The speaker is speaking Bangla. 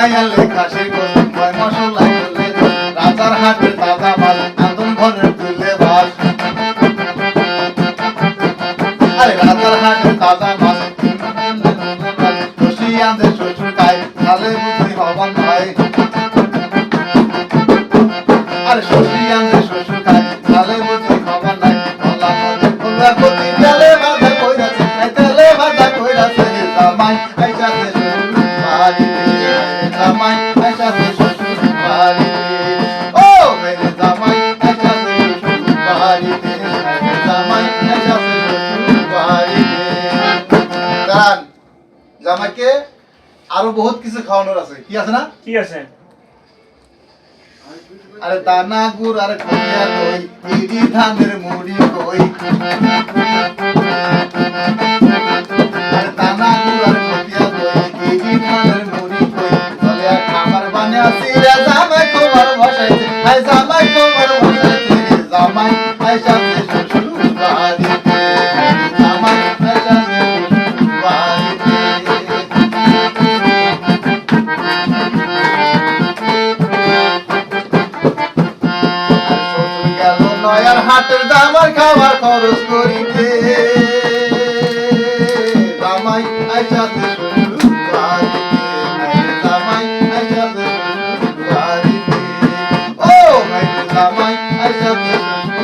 আয়ালে খাসির গোস ময় মশলাই করলে রাজার হাটের তাজা মাছ আন্দন ঘরের তুলে বাস আরে রাজার হাটের তাজা মাছ খুশি আনতে শ্বশুর গায়ে তাহলে বুঝি হবান ভাই আরে খুশি আনতে শ্বশুর গায়ে তাহলে বুঝি হবান নাই বলা নদী ফুলা কতি তেলে ভাজা কইরাছে তেলে ভাজা কইরাছে জামাই আইসাছে শ্বশুর বাড়িতে জামাই আইসাছে শ্বশুর বাড়িতে ও মেরে জামাই আইসাছে শ্বশুর বাড়িতে জামাই আইসাছে শ্বশুর বাড়িতে দাঁড়ান জামাইকে আরো বহুত কিছু খাওয়ানোর আছে কি আছে না কি আছে? আরে দানা গুড় আর খলিয়া দই ইরি ধানের মুড়ি কই আরে দানা গুড় আর খলিয়া দই ইরি ধানের মুড়ি কই খলিয়া খাবার বানাইছি রে জামাই খবর বসাইছে হাই জামাই খবর বসাইছে জামাই আইসাছে শ্বশুর বাড়িতে জামাই আইসাছে শ্বশুর বাড়িতে নয়ার হাটের জামার খাবার খরচ করিতে জামাই আইসাছে শ্বশুর বাড়িতে জামাই আইসাছে শ্বশুর বাড়িতে ও জামাই আইসাছে শ্বশুর